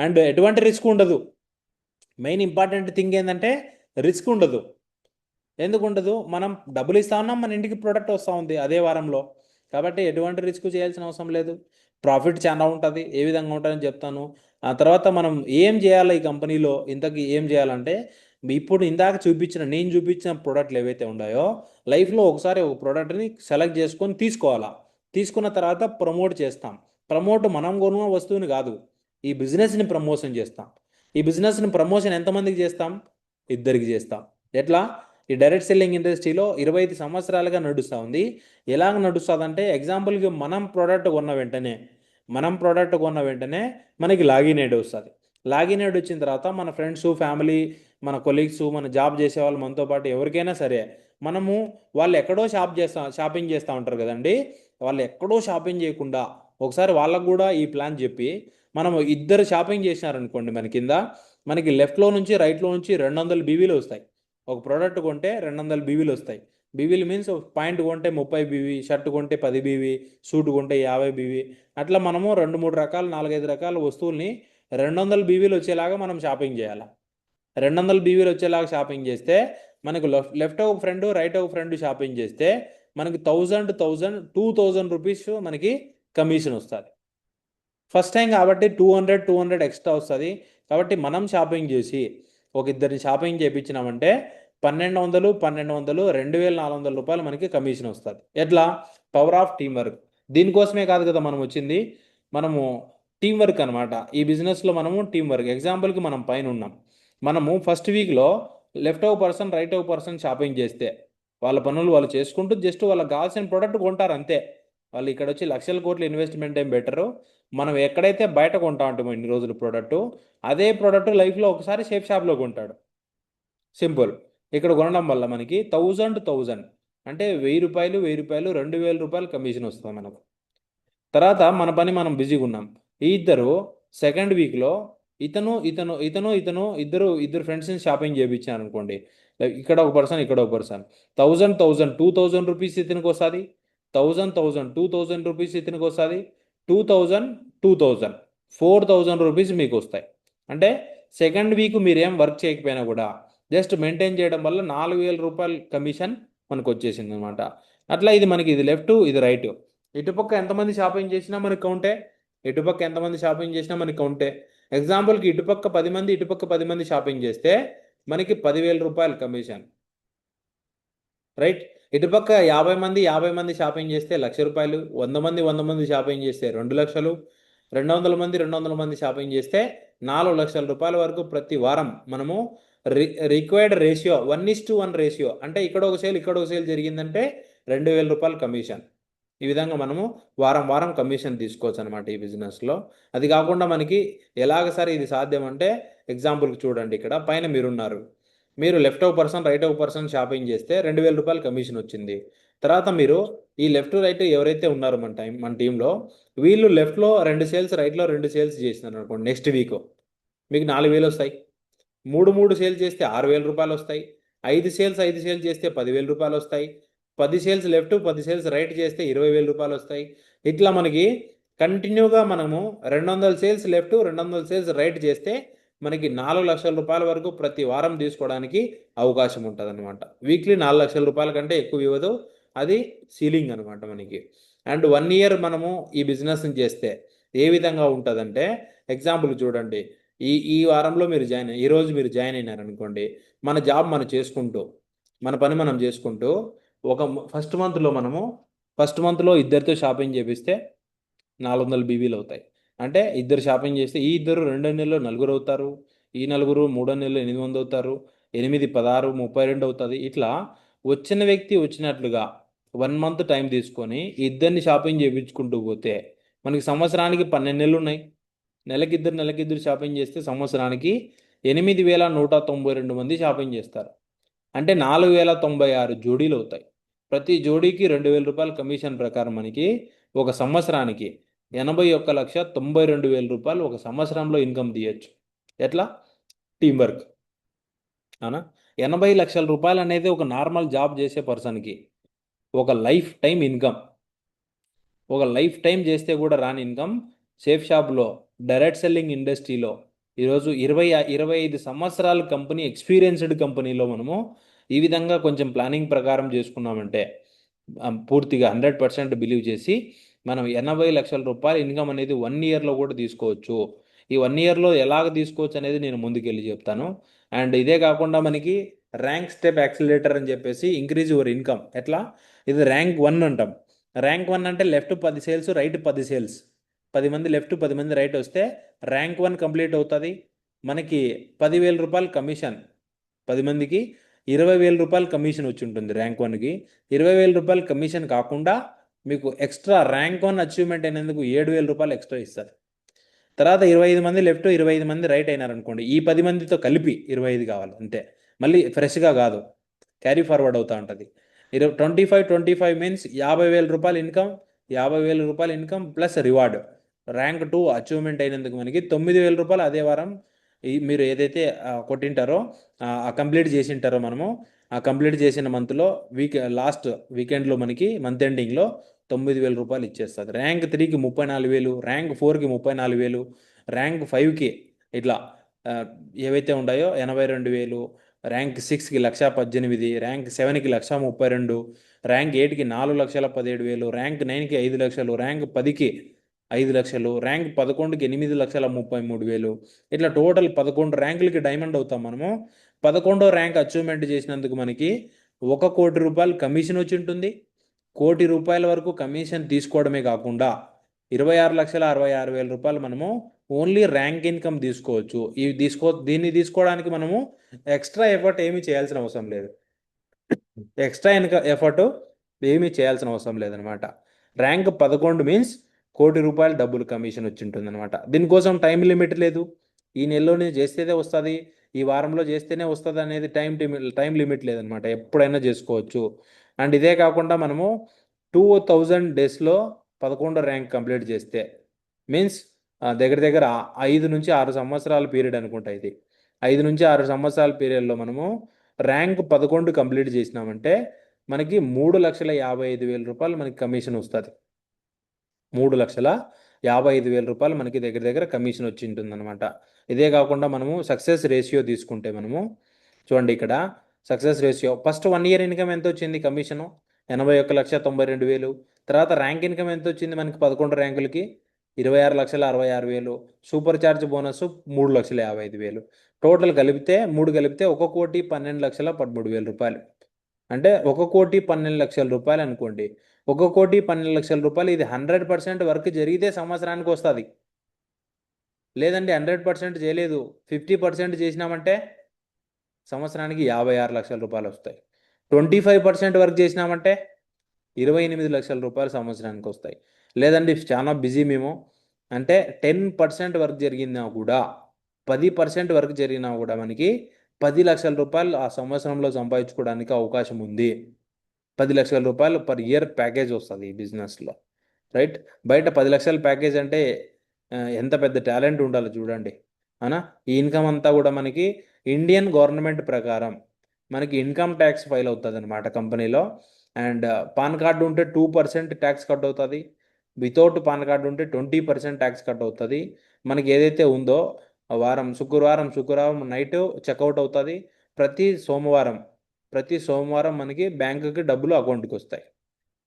అండ్ ఎటువంటి రిస్క్ ఉండదు. మెయిన్ ఇంపార్టెంట్ థింగ్ ఏంటంటే రిస్క్ ఉండదు. ఎందుకు ఉండదు? మనం డబ్బులు ఇస్తా ఉన్నాం, మన ఇంటికి ప్రోడక్ట్ వస్తూ ఉంది అదే వారంలో. కాబట్టి ఎటువంటి రిస్క్ చేయాల్సిన అవసరం లేదు. ప్రాఫిట్ చాలా ఉంటుంది. ఏ విధంగా ఉంటుందని చెప్తాను. ఆ తర్వాత మనం ఏం చేయాలి ఈ కంపెనీలో, ఇంతకీ ఏం చేయాలంటే ఇప్పుడు నేను చూపించిన ప్రోడక్ట్లు ఏవైతే ఉన్నాయో లైఫ్లో ఒకసారి ఒక ప్రోడక్ట్ని సెలెక్ట్ చేసుకొని తీసుకున్న తర్వాత ప్రమోట్ చేస్తాం. మనం కొన్న వస్తువుని కాదు, ఈ బిజినెస్ని ప్రమోషన్ చేస్తాం. ఈ బిజినెస్ని ప్రమోషన్ ఎంతమందికి చేస్తాం? 2కి చేస్తాం. ఎట్లా? ఈ డైరెక్ట్ సెల్లింగ్ ఇండస్ట్రీలో 25 సంవత్సరాలుగా నడుస్తూ ఉంది. ఎలాగ నడుస్తుందంటే ఎగ్జాంపుల్కి మనం ప్రోడక్ట్ కొన్న వెంటనే మనకి లాగిన్ ఐడి వస్తుంది. లాగిన్ ఐడి వచ్చిన తర్వాత మన ఫ్రెండ్స్, ఫ్యామిలీ, మన కొలీగ్స్, మన జాబ్ చేసే వాళ్ళు, మనతో పాటు ఎవరికైనా సరే వాళ్ళు ఎక్కడో షాపింగ్ చేస్తూ ఉంటారు కదండి. వాళ్ళు ఎక్కడో షాపింగ్ చేయకుండా ఒకసారి వాళ్ళకు కూడా ఈ ప్లాన్ చెప్పి మనం ఇద్దరు షాపింగ్ చేసినారనుకోండి, మన కింద మనకి లెఫ్ట్లో నుంచి రైట్లో నుంచి 200 బీవీలు వస్తాయి. ఒక ప్రోడక్ట్ కొంటే 200 బీవీలు వస్తాయి. బీవీలు మీన్స్ పాయింట్ కొంటే 30 బీవీ, షర్ట్ కొంటే 10 బీవీ, సూట్ కొంటే 50 బీవీ. అట్లా మనము 2-3 రకాలు 4-5 రకాల వస్తువుల్ని 200 బీవీలు వచ్చేలాగా మనం షాపింగ్ చేయాలి. 200 బీవీలు వచ్చేలాగా షాపింగ్ చేస్తే మనకు లెఫ్ట్ ఒక ఫ్రెండ్, రైట్ ఒక ఫ్రెండ్ షాపింగ్ చేస్తే మనకి 2000 రూపీస్ మనకి కమిషన్ వస్తుంది. ఫస్ట్ టైం కాబట్టి 200 ఎక్స్ట్రా వస్తుంది. కాబట్టి మనం షాపింగ్ చేసి ఒక ఇద్దరిని షాపింగ్ చేయించినామంటే 1200 2400 రూపాయలు మనకి కమిషన్ వస్తుంది. ఎట్లా? Power of team work. దీనికోసమే కాదు కదా మనం వచ్చింది, మనము టీం వర్క్ అనమాట. ఈ బిజినెస్లో మనము టీం వర్క్. ఎగ్జాంపుల్కి మనం పైన ఉన్నాం, మనము ఫస్ట్ వీక్లో లెఫ్ట్ ఒక పర్సన్, రైట్ ఒక పర్సన్ షాపింగ్ చేస్తే వాళ్ళ పనులు వాళ్ళు చేసుకుంటూ జస్ట్ వాళ్ళకి కావాల్సిన ప్రోడక్ట్ కొంటారు అంతే. వాళ్ళు ఇక్కడ వచ్చి లక్షల కోట్ల ఇన్వెస్ట్మెంట్ ఏం బెటరు. మనం ఎక్కడైతే బయట కొంటా ఉంటామో ఇన్ని రోజులు ప్రోడక్ట్, అదే ప్రోడక్ట్ లైఫ్లో ఒకసారి షేప్ షాప్లో కొంటాడు. సింపుల్. ఇక్కడ కొనడం వల్ల మనకి 1000 అంటే 1000 రూపాయలు 2000 రూపాయలు కమిషన్ వస్తుంది మనకు. తర్వాత మన పని మనం బిజీగా ఉన్నాం. ఈ ఇద్దరు సెకండ్ వీక్లో ఇతను ఇద్దరు ఫ్రెండ్స్ని షాపింగ్ చేయించాను అనుకోండి. ఇక్కడ ఒక పర్సన్, ఇక్కడ ఒక పర్సన్. 2000 రూపీస్ ఇతనికి వస్తుంది, 2000 రూపీస్ ఇతనికి వస్తుంది, 2000 4000 రూపీస్ మీకు వస్తాయి. అంటే సెకండ్ వీక్ మీరేం వర్క్ చేయకపోయినా కూడా జస్ట్ మెయింటైన్ చేయడం వల్ల 4000 రూపాయలు కమిషన్ మనకు వచ్చేసింది అనమాట. అట్లా ఇది మనకి ఇది లెఫ్ట్, ఇది రైట్. ఇటుపక్క ఎంతమంది షాపింగ్ చేసినా మనకి కౌంటే, ఇటుపక్క ఎంతమంది షాపింగ్ చేసినా మనకి కౌంటే. ఎగ్జాంపుల్కి ఇటుపక్క 10 మంది, ఇటుపక్క 10 మంది షాపింగ్ చేస్తే మనకి 10,000 రూపాయలు కమిషన్, రైట్. ఇటుపక్క 50 మంది షాపింగ్ చేస్తే 1,00,000 రూపాయలు, 100 మంది షాపింగ్ చేస్తే 2 లక్షలు, 200 మంది షాపింగ్ చేస్తే 4 లక్షల రూపాయల వరకు ప్రతి వారం మనము రిక్వైర్డ్ రేషియో 1:1 రేషియో, అంటే ఇక్కడ ఒక సేల్ జరిగిందంటే 2,000 రూపాయలు కమిషన్. ఈ విధంగా మనము వారం కమిషన్ తీసుకోవచ్చు అనమాట ఈ బిజినెస్లో. అది కాకుండా మనకి ఎలాగ సార్ ఇది సాధ్యం అంటే, ఎగ్జాంపుల్కి చూడండి, ఇక్కడ పైన మీరున్నారు, మీరు లెఫ్ట్ ఒక పర్సన్, రైట్ ఒక పర్సన్ షాపింగ్ చేస్తే 2,000 రూపాయలు కమిషన్ వచ్చింది. తర్వాత మీరు ఈ లెఫ్ట్ రైట్ ఎవరైతే ఉన్నారో మన టీంలో, వీళ్ళు లెఫ్ట్లో 2 సేల్స్, రైట్లో 2 సేల్స్ చేసినారు అనుకోండి, నెక్స్ట్ వీక్ మీకు 4,000 వస్తాయి. 3 సేల్స్ చేస్తే 6,000 రూపాయలు వస్తాయి. 5 సేల్స్ చేస్తే 10,000 రూపాయలు వస్తాయి. 10 సేల్స్ లెఫ్ట్, 10 సేల్స్ రైట్ చేస్తే 20,000 రూపాయలు వస్తాయి. ఇట్లా మనకి కంటిన్యూగా మనము 200 సేల్స్ లెఫ్ట్, 200 సేల్స్ రైట్ చేస్తే మనకి 4 లక్షల రూపాయల వరకు ప్రతి వారం తీసుకోవడానికి అవకాశం ఉంటుంది అనమాట. వీక్లీ 4 లక్షల రూపాయల కంటే ఎక్కువ ఇవ్వదు, అది సీలింగ్ అనమాట మనకి. అండ్ 1 ఇయర్ మనము ఈ బిజినెస్ని చేస్తే ఏ విధంగా ఉంటుందంటే, ఎగ్జాంపుల్ చూడండి, ఈ వారంలో మీరు ఈరోజు మీరు జాయిన్ అయినారనుకోండి, మన జాబ్ మనం చేసుకుంటూ, మన పని మనం చేసుకుంటూ ఒక ఫస్ట్ మంత్లో ఇద్దరితో షాపింగ్ చేపిస్తే 400 బీవీలు అవుతాయి. అంటే ఇద్దరు షాపింగ్ చేస్తే ఈ ఇద్దరు 2 నెలల్లో 4 అవుతారు, ఈ 4 3 నెలల్లో 800 అవుతారు, 8 16 32 అవుతుంది. ఇట్లా వచ్చిన వ్యక్తి వచ్చినట్లుగా 1 మంత్ టైం తీసుకొని ఇద్దరిని షాపింగ్ చేయించుకుంటూ పోతే మనకి సంవత్సరానికి 12 నెలలు ఉన్నాయి. నెలకిద్దరు షాపింగ్ చేస్తే సంవత్సరానికి 8,192 మంది షాపింగ్ చేస్తారు. అంటే 4,096 జోడీలు అవుతాయి. ప్రతి జోడీకి 2,000 రూపాయల కమిషన్ ప్రకారం మనకి ఒక సంవత్సరానికి 81,92,000 రూపాయలు ఒక సంవత్సరంలో ఇన్కమ్ తీయచ్చు. ఎట్లా? Team work. అవునా? 80 లక్షల రూపాయలు అనేది ఒక నార్మల్ జాబ్ చేసే పర్సన్కి ఒక లైఫ్ టైం ఇన్కమ్. ఒక లైఫ్ టైం చేస్తే కూడా రాని ఇన్కమ్ సేఫ్ షాప్లో, డైరెక్ట్ సెల్లింగ్ ఇండస్ట్రీలో ఈరోజు 25 సంవత్సరాల కంపెనీ, ఎక్స్పీరియన్స్డ్ కంపెనీలో మనము ఈ విధంగా కొంచెం ప్లానింగ్ ప్రకారం చేసుకున్నామంటే పూర్తిగా 100% బిలీవ్ చేసి మనం 80 లక్షల రూపాయల ఇన్కమ్ అనేది 1 ఇయర్లో కూడా తీసుకోవచ్చు. ఈ 1 ఇయర్లో ఎలాగ తీసుకోవచ్చు అనేది నేను ముందుకెళ్ళి చెప్తాను. అండ్ ఇదే కాకుండా మనకి ర్యాంక్ స్టెప్ యాక్సిలరేటర్ అని చెప్పేసి ఇంక్రీజ్ యువర్ ఇన్కమ్. ఎట్లా? ఇది ర్యాంక్ 1 అంటాం. ర్యాంక్ 1 అంటే లెఫ్ట్ 10 సేల్స్, రైట్ 10 సేల్స్, 10 మంది లెఫ్ట్ 10 మంది రైట్ వస్తే ర్యాంక్ 1 కంప్లీట్ అవుతుంది. మనకి 10,000 రూపాయలు కమిషన్, 10 మందికి 20,000 రూపాయలు కమిషన్ వచ్చి ఉంటుంది. ర్యాంక్ 1కి 20,000 రూపాయలు కమిషన్ కాకుండా మీకు ఎక్స్ట్రా ర్యాంక్ 1 అచీవ్మెంట్ అయినందుకు 7,000 రూపాయలు ఎక్స్ట్రా ఇస్తారు. తర్వాత 25 మంది లెఫ్ట్, 25 మంది రైట్ అయినారనుకోండి, ఈ 10 మందితో కలిపి 25 కావాలి అంతే, మళ్ళీ ఫ్రెష్గా కాదు, క్యారీ ఫార్వర్డ్ అవుతూ ఉంటుంది. 25 మీన్స్ 50,000 రూపాయలు ఇన్కమ్, 50,000 రూపాయలు income plus reward. Rank 2 achievement అయినందుకు మనకి 9,000 రూపాయలు అదే వారం మీరు ఏదైతే కొట్టింటారో కంప్లీట్ చేసింటారో మనము ఆ కంప్లీట్ చేసిన మంత్లో లాస్ట్ వీకెండ్లో మనకి మంత్ ఎండింగ్లో 9,000 రూపాయలు ఇచ్చేస్తుంది. ర్యాంక్ 3కి 34,000, ర్యాంక్ 4కి 34,000, ర్యాంక్ 5కి ఇట్లా ఏవైతే ఉన్నాయో 82,000, ర్యాంక్ 6కి 1,18,000, ర్యాంక్ 7కి 1,32,000, ర్యాంక్ 8కి 4,17,000, ర్యాంక్ 9కి 5 లక్షలు, ర్యాంక్ 10కి 5 లక్షలు, ర్యాంక్ 11కి 8,33,000. ఇట్లా టోటల్ 11 ర్యాంకులకి డైమండ్ అవుతాం మనము. 11వ ర్యాంక్ అచీవ్మెంట్ చేసినందుకు మనకి 1,00,00,000 రూపాయలు కమిషన్ వచ్చి ఉంటుంది. 1,00,00,000 రూపాయల వరకు కమిషన్ తీసుకోవడమే కాకుండా 26,66,000 రూపాయలు మనము ఓన్లీ ర్యాంక్ ఇన్కమ్ తీసుకోవచ్చు. దీన్ని తీసుకోవడానికి మనము ఎక్స్ట్రా ఎఫర్ట్ ఏమీ చేయాల్సిన అవసరం లేదు. ఎక్స్ట్రా ఎఫర్ట్ ఏమీ చేయాల్సిన అవసరం లేదనమాట. ర్యాంక్ 11 మీన్స్ 1,00,00,000 రూపాయలు డబ్బులు కమిషన్ వచ్చి ఉంటుంది అనమాట. దీనికోసం టైం లిమిట్ లేదు. ఈ నెలలోనే చేస్తేనే వస్తుంది, ఈ వారంలో చేస్తేనే వస్తుంది అనేది టైం లిమిట్ లేదనమాట. ఎప్పుడైనా చేసుకోవచ్చు. అండ్ ఇదే కాకుండా మనము 2,000 డేస్లో 11 ర్యాంక్ కంప్లీట్ చేస్తే మీన్స్ దగ్గర దగ్గర 5 నుంచి 6 సంవత్సరాల పీరియడ్ అనుకుంటా ఇది. 5 నుంచి 6 సంవత్సరాల పీరియడ్లో మనము ర్యాంక్ 11 కంప్లీట్ చేసినామంటే మనకి 3,55,000 రూపాయలు మనకి కమిషన్ వస్తుంది. 3,55,000 రూపాయలు మనకి దగ్గర దగ్గర కమిషన్ వచ్చి ఉంటుంది అనమాట. ఇదే కాకుండా మనము సక్సెస్ రేషియో తీసుకుంటే మనము చూడండి ఇక్కడ success ratio first 1 year income ఎంత వచ్చింది కమిషను 81,92,000. తర్వాత ర్యాంక్ ఇన్కమ్ ఎంత వచ్చింది మనకి 11 ర్యాంకులకి 26,66,000. Super charge bonus 3,55,000. టోటల్ కలిపితే 3 కలిపితే 1,12,13,000 రూపాయలు. అంటే 1,12,00,000 రూపాయలు అనుకోండి. 1,12,00,000 రూపాయలు ఇది 100% వర్క్ జరిగితే సంవత్సరానికి వస్తుంది. లేదండి 100% చేయలేదు 50% చేసినామంటే సంవత్సరానికి 56 లక్షల రూపాయలు వస్తాయి. 25% వర్క్ చేసినామంటే 28 లక్షల రూపాయలు సంవత్సరానికి వస్తాయి. లేదండి చాలా బిజీ మేము అంటే 10% వర్క్ జరిగినా కూడా 10% వర్క్ జరిగినా కూడా మనకి 10 లక్షల రూపాయలు ఆ సంవత్సరంలో సంపాదించుకోవడానికి అవకాశం ఉంది. 10 లక్షల రూపాయలు పర్ ఇయర్ ప్యాకేజ్ వస్తుంది ఈ బిజినెస్లో. రైట్, బయట 10 లక్షల ప్యాకేజ్ అంటే ఎంత పెద్ద టాలెంట్ ఉండాలో చూడండి. అవునా, ఈ ఇన్కమ్ అంతా కూడా మనకి ఇండియన్ గవర్నమెంట్ ప్రకారం మనకి ఇన్కమ్ ట్యాక్స్ ఫైల్ అవుతుంది అనమాట కంపెనీలో. అండ్ పాన్ కార్డు ఉంటే 2% ట్యాక్స్ కట్ అవుతుంది. వితౌట్ పాన్ కార్డు ఉంటే 20% ట్యాక్స్ కట్ అవుతుంది. మనకి ఏదైతే ఉందో శుక్రవారం నైట్ చెక్అవుట్ అవుతుంది. ప్రతి సోమవారం మనకి బ్యాంకుకి డబ్బులు అకౌంట్కి వస్తాయి.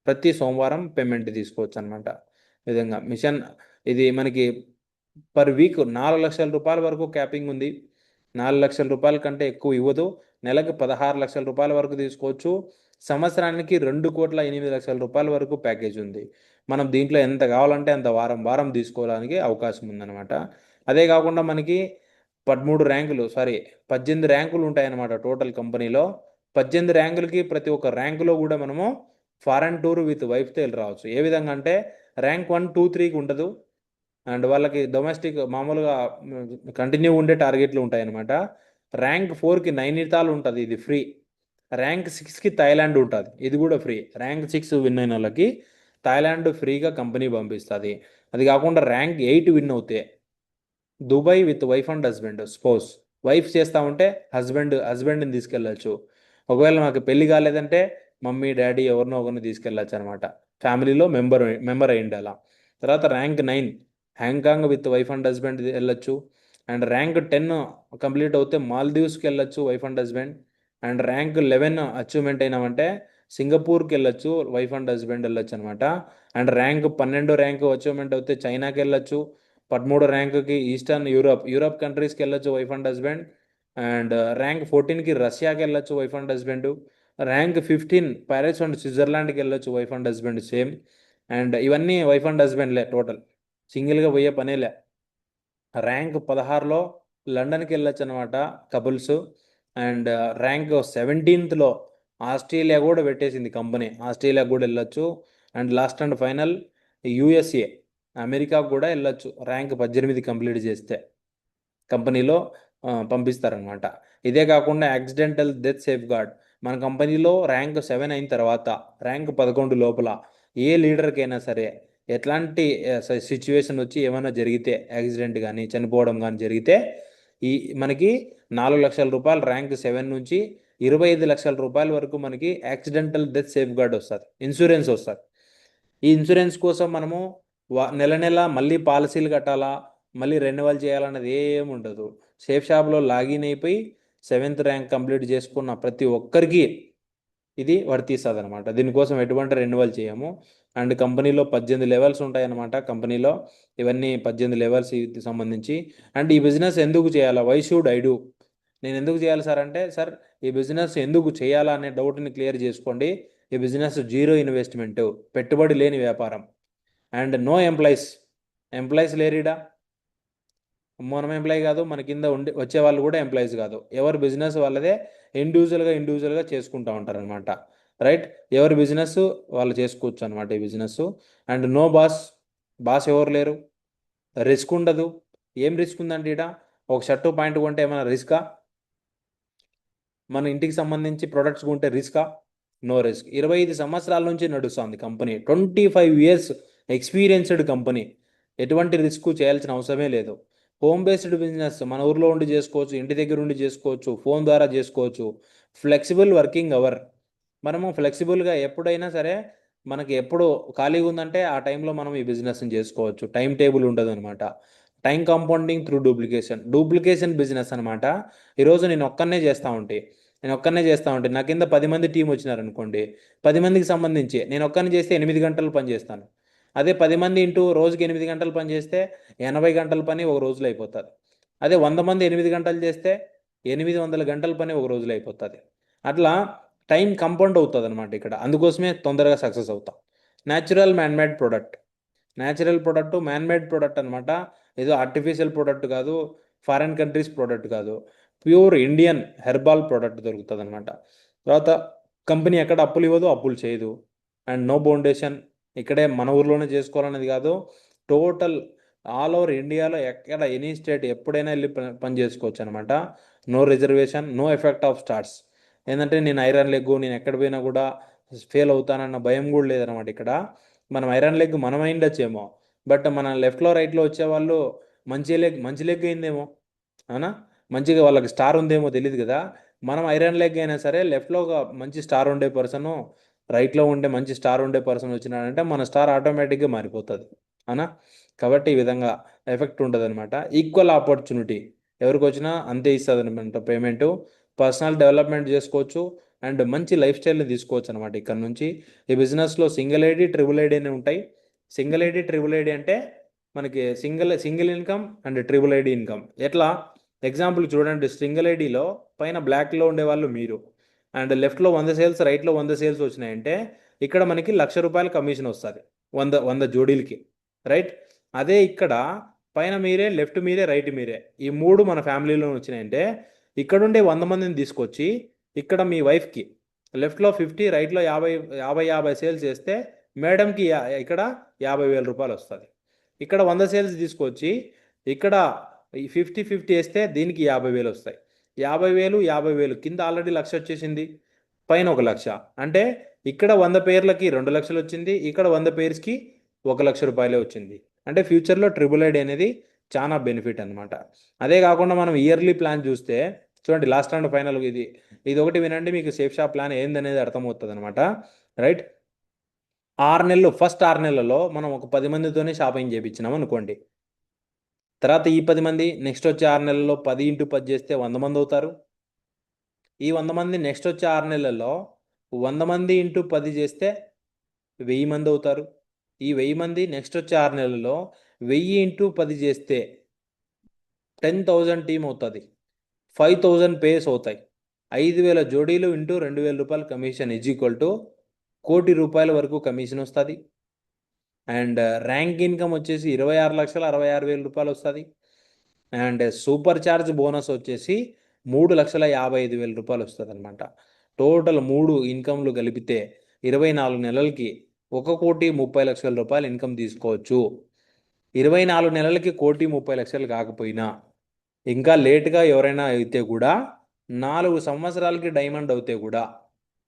ప్రతి సోమవారం పేమెంట్ తీసుకోవచ్చు అనమాట. విధంగా మిషన్ ఇది మనకి పర్ వీక్ 4 లక్షల రూపాయల వరకు క్యాపింగ్ ఉంది. 4 లక్షల రూపాయల కంటే ఎక్కువ ఇవ్వదు. నెలకు 16 లక్షల రూపాయల వరకు తీసుకోవచ్చు. సంవత్సరానికి 2,08,00,000 రూపాయల వరకు ప్యాకేజ్ ఉంది. మనం దీంట్లో ఎంత కావాలంటే అంత వారం తీసుకోవడానికి అవకాశం ఉందన్నమాట. అదే కాకుండా మనకి 18 ర్యాంకులు ఉంటాయన్నమాట టోటల్ కంపెనీలో. 18 ర్యాంకులకి ప్రతి ఒక్క ర్యాంకులో కూడా మనము ఫారెన్ టూర్ విత్ వైఫ్తో వెళ్ళి రావచ్చు. ఏ విధంగా అంటే ర్యాంక్ 1, 2, 3కి ఉండదు. అండ్ వాళ్ళకి డొమెస్టిక్ మామూలుగా కంటిన్యూ ఉండే టార్గెట్లు ఉంటాయన్నమాట. ర్యాంక్ 4కి నైనితాల్ ఉంటుంది, ఇది ఫ్రీ. ర్యాంక్ 6కి థాయిలాండ్ ఉంటుంది, ఇది కూడా ఫ్రీ. ర్యాంక్ 6 విన్ అయిన వాళ్ళకి థాయిలాండ్ ఫ్రీగా కంపెనీ పంపిస్తుంది. అది కాకుండా ర్యాంక్ 8 విన్ అవుతే Dubai with wife and husband spouse. Wife చేస్తూ ఉంటే హస్బెండ్ని తీసుకెళ్ళచ్చు. ఒకవేళ మాకు పెళ్లి కాలేదంటే మమ్మీ డాడీ ఎవరినో ఒకరిని తీసుకెళ్ళచ్చు అనమాట. ఫ్యామిలీలో మెంబర్ అయి ఉండాల. తర్వాత rank 9 Hong Kong with wife and husband వెళ్ళొచ్చు. అండ్ ర్యాంక్ 10 కంప్లీట్ అవుతే మాల్దీవ్స్కి వెళ్ళొచ్చు wife and husband. And rank 11 achievement అయినామంటే సింగపూర్కి వెళ్ళొచ్చు వైఫ్ అండ్ హస్బెండ్ వెళ్ళొచ్చు అనమాట. అండ్ ర్యాంక్ 12 ర్యాంక్ అచీవ్మెంట్ అవుతే చైనాకి వెళ్ళొచ్చు. 13 ర్యాంకుకి ఈస్టర్న్ యూరోప్ కంట్రీస్కి వెళ్ళొచ్చు wife and husband. And rank 14కి రష్యాకి వెళ్ళొచ్చు wife and husband. Rank 15 Paris and స్విట్జర్లాండ్కి వెళ్ళొచ్చు wife and husband same. And ఇవన్నీ వైఫ్ అండ్ హస్బెండ్లే, టోటల్ సింగిల్గా పోయే పనేలే. ర్యాంక్ 16లో లండన్కి వెళ్ళొచ్చు అనమాట couples. And rank 17th Australia కూడా పెట్టేసింది కంపెనీ, ఆస్ట్రేలియా కూడా వెళ్ళొచ్చు. And last and final USA అమెరికాకు కూడా వెళ్ళొచ్చు ర్యాంక్ 18 కంప్లీట్ చేస్తే కంపెనీలో పంపిస్తారనమాట. ఇదే కాకుండా యాక్సిడెంటల్ డెత్ సేఫ్ గార్డ్ మన కంపెనీలో ర్యాంక్ 7 అయిన తర్వాత ర్యాంక్ 11 లోపల ఏ లీడర్కైనా సరే ఎట్లాంటి సిచ్యువేషన్ వచ్చి ఏమైనా జరిగితే యాక్సిడెంట్ కానీ చనిపోవడం కానీ జరిగితే ఈ మనకి 4 లక్షల రూపాయలు ర్యాంక్ 7 నుంచి 25 లక్షల రూపాయల వరకు మనకి యాక్సిడెంటల్ డెత్ సేఫ్ గార్డ్ వస్తుంది, ఇన్సూరెన్స్ వస్తుంది. ఈ ఇన్సూరెన్స్ కోసం మనము నెల నెల మళ్ళీ పాలసీలు కట్టాలా, మళ్ళీ రెన్యువల్ చేయాలన్నది ఏమి ఉండదు. సేఫ్ షాప్లో లాగిన్ అయిపోయి 7th ర్యాంక్ కంప్లీట్ చేసుకున్న ప్రతి ఒక్కరికి ఇది వర్తిస్తుంది అనమాట. దీనికోసం ఎటువంటి రెన్యువల్ చేయము. అండ్ కంపెనీలో 18 లెవెల్స్ ఉంటాయి అన్నమాట. కంపెనీలో ఇవన్నీ 18 లెవెల్స్ సంబంధించి. అండ్ ఈ బిజినెస్ ఎందుకు చేయాలా, వై షుడ్ ఐ డూ, నేను ఎందుకు చేయాలి సార్ అంటే, సార్ ఈ బిజినెస్ ఎందుకు చేయాలా అనే డౌట్ని క్లియర్ చేసుకోండి. ఈ బిజినెస్ 0 ఇన్వెస్ట్మెంట్, పెట్టుబడి లేని వ్యాపారం. అండ్ నో ఎంప్లాయీస్ లేరీడా, మనం ఎంప్లాయీ కాదు, మన కింద వచ్చే వాళ్ళు కూడా ఎంప్లాయీస్ కాదు. ఎవరి బిజినెస్ వాళ్ళదే ఇండివిజువల్గా చేసుకుంటూ ఉంటారు అనమాట. రైట్, ఎవరి బిజినెస్ వాళ్ళు చేసుకోవచ్చు అనమాట ఈ బిజినెస్. అండ్ నో బాస్ ఎవరు లేరు, రిస్క్ ఉండదు. ఏం రిస్క్ ఉందండి ఇక్కడ, ఒక షర్టు పాయింట్ కొంటే ఏమైనా రిస్కా, మన ఇంటికి సంబంధించి ప్రొడక్ట్స్ కొంటే రిస్కా, నో రిస్క్. 25 సంవత్సరాల నుంచి నడుస్తుంది కంపెనీ, 25 ఇయర్స్ ఎక్స్పీరియన్స్డ్ కంపెనీ. ఎటువంటి రిస్క్ చేయాల్సిన అవసరమే లేదు. హోమ్ బేస్డ్ బిజినెస్, మన ఊర్లో ఉండి చేసుకోవచ్చు, ఇంటి దగ్గర ఉండి చేసుకోవచ్చు, ఫోన్ ద్వారా చేసుకోవచ్చు. ఫ్లెక్సిబుల్ వర్కింగ్ అవర్, మనము ఫ్లెక్సిబుల్గా ఎప్పుడైనా సరే మనకి ఎప్పుడు ఖాళీగా ఉందంటే ఆ టైంలో మనం ఈ బిజినెస్ని చేసుకోవచ్చు. టైం టేబుల్ ఉండదు అనమాట. Time compounding through duplication business అనమాట. ఈరోజు నేను ఒక్కనే చేస్తూ ఉంటే నా కింద 10 మంది టీం వచ్చినారనుకోండి, 10 మందికి సంబంధించి నేను ఒక్కరిని చేస్తే 8 గంటలు పని చేస్తాను. అదే 10 మంది ఇంటూ రోజుకి 8 గంటలు పని చేస్తే 80 గంటల పని ఒక రోజులో అయిపోతుంది. అదే 100 మంది 8 గంటలు చేస్తే 800 గంటల పని ఒక రోజులో అయిపోతుంది. అట్లా టైం కంపౌండ్ అవుతుంది అనమాట ఇక్కడ. అందుకోసమే తొందరగా సక్సెస్ అవుతాం. Natural man-made product, man-made product అనమాట. ఏదో ఆర్టిఫిషియల్ ప్రోడక్ట్ కాదు, ఫారిన్ కంట్రీస్ ప్రోడక్ట్ కాదు, ప్యూర్ ఇండియన్ హెర్బల్ ప్రోడక్ట్ దొరుకుతుంది అనమాట. తర్వాత కంపెనీ ఎక్కడ అప్పులు ఇవ్వదు, అప్పులు చేయదు. అండ్ నో బౌండేషన్, ఇక్కడే మన ఊర్లోనే చేసుకోవాలనేది కాదు, టోటల్ ఆల్ ఓవర్ ఇండియాలో ఎక్కడ ఎనీ స్టేట్ ఎప్పుడైనా వెళ్ళి పని చేసుకోవచ్చు అనమాట. No reservation, no effect of starts. ఏంటంటే నేను ఐరన్ లెగ్, నేను ఎక్కడ పోయినా కూడా ఫెయిల్ అవుతానన్న భయం కూడా లేదనమాట ఇక్కడ. మనం ఐరన్ లెగ్ మనం అయిండొచ్చేమో, బట్ మన లెఫ్ట్లో రైట్లో వచ్చేవాళ్ళు మంచి లెగ్ అయిందేమో, అవునా, మంచిగా వాళ్ళకి స్టార్ ఉందేమో తెలియదు కదా. మనం ఐరన్ లెగ్ అయినా సరే లెఫ్ట్లో ఒక మంచి స్టార్ ఉండే పర్సన్, రైట్లో ఉండే మంచి స్టార్ ఉండే పర్సన్ వచ్చినాడంటే మన స్టార్ ఆటోమేటిక్గా మారిపోతుంది, అవునా. కాబట్టి ఈ విధంగా ఎఫెక్ట్ ఉంటుంది అనమాట. ఈక్వల్ ఆపర్చునిటీ, ఎవరికి వచ్చినా అంతే ఇస్తుంది అనమాట పేమెంటు. పర్సనల్ డెవలప్మెంట్ చేసుకోవచ్చు అండ్ మంచి లైఫ్ స్టైల్ని తీసుకోవచ్చు అనమాట ఇక్కడ నుంచి. ఈ బిజినెస్లో సింగిల్ ఐడి, ట్రిపుల్ ఐడి అని ఉంటాయి. ట్రిపుల్ ఐడి అంటే మనకి single income and triple ID income. ఎట్లా, ఎగ్జాంపుల్ చూడండి, సింగిల్ ఐడిలో పైన బ్లాక్లో ఉండేవాళ్ళు మీరు, అండ్ లెఫ్ట్లో 100 సేల్స్, రైట్లో 100 సేల్స్ వచ్చినాయంటే ఇక్కడ మనకి ₹1,00,000 కమిషన్ వస్తుంది 100 జోడీలకి, రైట్. అదే ఇక్కడ పైన మీరే, లెఫ్ట్ మీరే, రైట్ మీరే, ఈ 3 మన ఫ్యామిలీలో వచ్చినాయంటే ఇక్కడుండే 100 మందిని తీసుకొచ్చి ఇక్కడ మీ వైఫ్కి లెఫ్ట్లో 50, రైట్లో 50 సేల్స్ చేస్తే మేడంకి ఇక్కడ ₹50,000 వస్తుంది. ఇక్కడ 100 సేల్స్ తీసుకొచ్చి ఇక్కడ 50 వేస్తే దీనికి 50,000 వస్తాయి. 50,000 కింద ఆల్రెడీ 1,00,000 వచ్చేసింది, పైన 1,00,000. అంటే ఇక్కడ 100 పేర్లకి 2,00,000 వచ్చింది, ఇక్కడ 100 పేర్స్కి ₹1,00,000 వచ్చింది. అంటే ఫ్యూచర్లో ట్రిపుల్ ఐడి అనేది చాలా బెనిఫిట్ అనమాట. అదే కాకుండా మనం ఇయర్లీ ప్లాన్ చూస్తే చూడండి, లాస్ట్ అండ్ ఫైనల్ ఇది ఒకటి వినండి, మీకు సేఫ్ షాప్ ప్లాన్ ఏందనేది అర్థమవుతుంది అనమాట. రైట్, 6 నెలల్లో మనం ఒక 10 మందితోనే షాపింగ్ చేయించినాం అనుకోండి. తర్వాత ఈ 10 మంది నెక్స్ట్ వచ్చే 6 నెలల్లో 10 × 10 చేస్తే 100 మంది అవుతారు. ఈ 100 మంది నెక్స్ట్ వచ్చే 6 నెలల్లో 100 మంది × 10 చేస్తే 1000 మంది అవుతారు. ఈ 1000 మంది నెక్స్ట్ వచ్చే 6 నెలల్లో 1000 × 10 చేస్తే 10,000 టీం అవుతుంది, 5,000 పేస్ అవుతాయి. 5,000 జోడీలు ఇంటూ ₹2,000 కమిషన్ ₹1,00,00,000 వరకు కమిషన్ వస్తుంది. అండ్ ర్యాంక్ ఇన్కమ్ వచ్చేసి ₹26,66,000 వస్తుంది. అండ్ సూపర్ ఛార్జ్ బోనస్ వచ్చేసి ₹3,55,000 వస్తుంది అనమాట. టోటల్ 3 ఇన్కమ్లు కలిపితే 24 నెలలకి ₹1,30,00,000 ఇన్కమ్ తీసుకోవచ్చు. 24 నెలలకి 1,30,00,000 కాకపోయినా, ఇంకా లేట్గా ఎవరైనా అయితే కూడా 4 సంవత్సరాలకి డైమండ్ అవుతే కూడా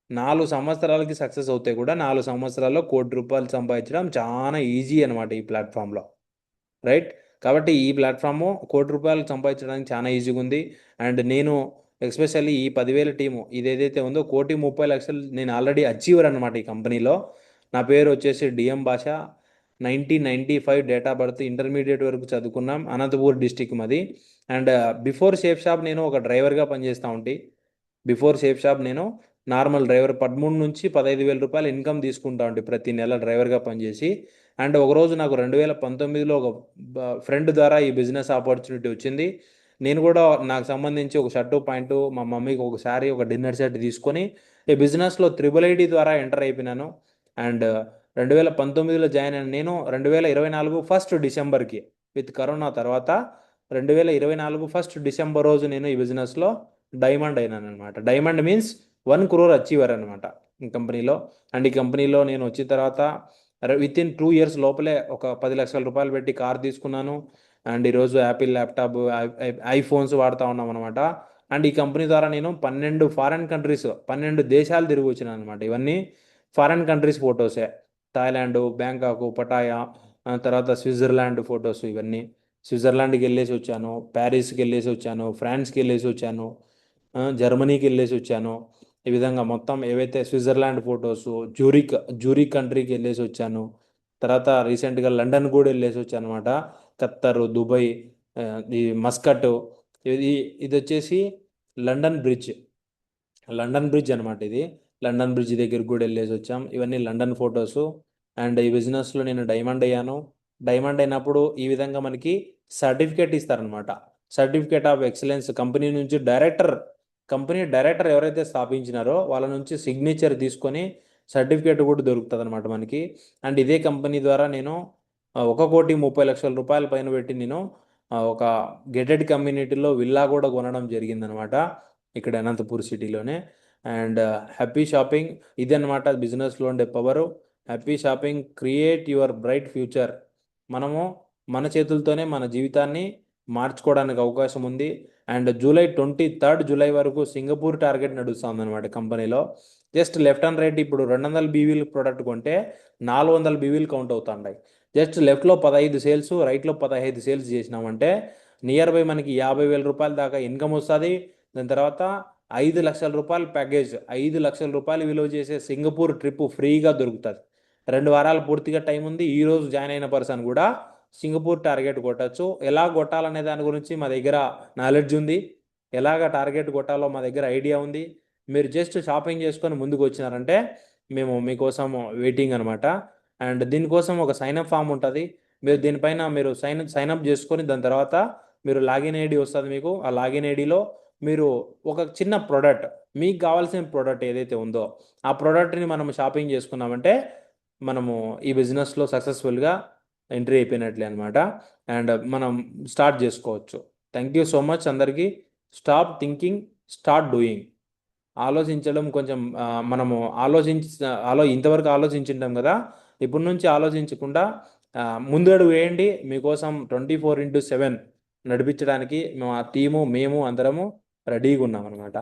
4 సంవత్సరాలకి సక్సెస్ అవుతాయి కూడా 4 సంవత్సరాల్లో ₹1,00,00,000 సంపాదించడం చాలా ఈజీ అనమాట ఈ ప్లాట్ఫామ్లో, రైట్? కాబట్టి ఈ ప్లాట్ఫాము ₹1,00,00,000 సంపాదించడానికి చాలా ఈజీగా ఉంది. అండ్ నేను ఎస్పెషల్లీ ఈ 10,000 టీము ఇదేదైతే ఉందో 1,30,00,000 నేను ఆల్రెడీ అచీవర్ అనమాట ఈ కంపెనీలో. నా పేరు వచ్చేసి డిఎం భాష. 1995 డేట్ ఆఫ్ బర్త్, ఇంటర్మీడియట్ వరకు చదువుకున్నాం. అనంతపూర్ డిస్టిక్ మాది. అండ్ బిఫోర్ షేప్ షాప్ నేను ఒక డ్రైవర్గా పనిచేస్తూ ఉంటే, బిఫోర్ షేప్ షాప్ నేను నార్మల్ డ్రైవర్ 13 నుంచి 15,000 రూపాయలు ఇన్కమ్ తీసుకుంటా ఉంటే ప్రతి నెల డ్రైవర్గా పనిచేసి. అండ్ ఒకరోజు నాకు 2019లో ఒక ఫ్రెండ్ ద్వారా ఈ బిజినెస్ ఆపర్చునిటీ వచ్చింది. నేను కూడా నాకు సంబంధించి ఒక షర్టు ప్యాంటు, మా మమ్మీకి ఒక శారీ, ఒక డిన్నర్ సెట్ తీసుకొని ఈ బిజినెస్లో IIIT ద్వారా ఎంటర్ అయిపోయినాను. అండ్ 2019లో జాయిన్ అయిన నేను 2024 ఫస్ట్ డిసెంబర్కి, విత్ కరోనా తర్వాత 2024 ఫస్ట్ డిసెంబర్ రోజు నేను ఈ బిజినెస్లో డైమండ్ అయినాను అనమాట. డైమండ్ మీన్స్ 1 crore అచీవర్ అనమాట ఈ కంపెనీలో. అండ్ ఈ కంపెనీలో నేను వచ్చిన తర్వాత విత్ ఇన్ 2 years లోపలే ఒక 10 లక్షల రూపాయలు పెట్టి కార్ తీసుకున్నాను. అండ్ ఈరోజు యాపిల్ ల్యాప్టాప్, ఐఫోన్స్ వాడుతూ ఉన్నాం అనమాట. అండ్ ఈ కంపెనీ ద్వారా నేను 12 ఫారెన్ కంట్రీస్, 12 దేశాలు తిరిగి వచ్చినాను అనమాట. ఇవన్నీ ఫారెన్ కంట్రీస్ ఫొటోసే. థాయిలాండ్, బ్యాంకాక్, పటాయా, తర్వాత స్విట్జర్లాండ్ ఫొటోస్ ఇవన్నీ. స్విట్జర్లాండ్కి వెళ్ళేసి వచ్చాను, ప్యారిస్కి వెళ్ళేసి వచ్చాను, ఫ్రాన్స్కి వెళ్ళేసి వచ్చాను, జర్మనీకి వెళ్ళేసి వచ్చాను. ఈ విధంగా మొత్తం ఏవైతే స్విట్జర్లాండ్ ఫొటోస్, జూరిక్ కంట్రీకి వెళ్ళేసి వచ్చాను. తర్వాత రీసెంట్గా లండన్ కూడా వెళ్ళేసి వచ్చాను అనమాట. ఖత్తర్, దుబాయ్, ఈ మస్కట్. ఇది ఇది వచ్చేసి లండన్ బ్రిడ్జ్, లండన్ బ్రిడ్జ్ అనమాట ఇది. లండన్ బ్రిడ్జ్ దగ్గరికి కూడా వెళ్ళేసి వచ్చాం. ఇవన్నీ లండన్ ఫొటోస్. అండ్ ఈ బిజినెస్లో నేను డైమండ్ అయ్యాను. డైమండ్ అయినప్పుడు ఈ విధంగా మనకి సర్టిఫికేట్ ఇస్తారనమాట. సర్టిఫికేట్ ఆఫ్ ఎక్సలెన్స్ కంపెనీ నుంచి కంపెనీ డైరెక్టర్ ఎవరైతే స్థాపించినారో వాళ్ళ నుంచి సిగ్నేచర్ తీసుకొని సర్టిఫికేట్ కూడా దొరుకుతుంది అనమాట మనకి. అండ్ ఇదే కంపెనీ ద్వారా నేను 1,30,00,000 రూపాయల పైన పెట్టి నేను ఒక గేటెడ్ కమ్యూనిటీలో విల్లా కూడా కొనడం జరిగిందనమాట, ఇక్కడ అనంతపూర్ సిటీలోనే. అండ్ హ్యాపీ షాపింగ్ ఇది అనమాట బిజినెస్లో ఉండే power. Happy shopping, create your bright future. మనము మన చేతులతోనే మన జీవితాన్ని మార్చుకోవడానికి అవకాశం ఉంది. అండ్ జూలై 23 వరకు సింగపూర్ టార్గెట్ నడుస్తుంది అనమాట కంపెనీలో. జస్ట్ లెఫ్ట్ అండ్ రైట్ ఇప్పుడు 200 బీవీలు ప్రోడక్ట్ కొంటే 400 బీవీలు కౌంట్ అవుతుంటాయి. జస్ట్ లెఫ్ట్లో 15 సేల్స్, రైట్లో 15 సేల్స్ చేసినామంటే నియర్ బై మనకి 50,000 రూపాయల దాకా ఇన్కమ్ వస్తుంది. దాని తర్వాత 5 లక్షల రూపాయల ప్యాకేజ్, 5 లక్షల రూపాయలు విలువ చేసే సింగపూర్ ట్రిప్ ఫ్రీగా దొరుకుతుంది. 2 వారాలు పూర్తిగా టైం ఉంది. ఈరోజు జాయిన్ అయిన పర్సన్ కూడా సింగపూర్ టార్గెట్ కొట్టచ్చు. ఎలా కొట్టాలనే దాని గురించి మా దగ్గర నాలెడ్జ్ ఉంది. ఎలాగ టార్గెట్ కొట్టాలో మా దగ్గర ఐడియా ఉంది. మీరు జస్ట్ షాపింగ్ చేసుకొని ముందుకు వచ్చినారంటే మేము మీకోసం వెయిటింగ్ అనమాట. అండ్ దీనికోసం ఒక సైన్అప్ ఫామ్ ఉంటుంది. మీరు దీనిపైన మీరు సైన్అప్ చేసుకొని దాని తర్వాత మీరు లాగిన్ ఐడి వస్తుంది మీకు. ఆ లాగిన్ ఐడిలో మీరు ఒక చిన్న ప్రోడక్ట్, మీకు కావాల్సిన ప్రోడక్ట్ ఏదైతే ఉందో ఆ ప్రోడక్ట్ని మనం షాపింగ్ చేసుకున్నామంటే మనము ఈ బిజినెస్లో సక్సెస్ఫుల్గా ఎంట్రీ అయిపోయినట్లే అనమాట. అండ్ మనం స్టార్ట్ చేసుకోవచ్చు. థ్యాంక్ యూ సో మచ్ అందరికీ. Stop thinking, start doing. ఆలోచించడం కొంచెం మనము ఇంతవరకు ఆలోచించుంటాం కదా, ఇప్పటి నుంచి ఆలోచించకుండా ముందడుగు వేయండి. మీకోసం 24/7 నడిపించడానికి మా టీము, మేము అందరము రెడీగా ఉన్నాం అనమాట.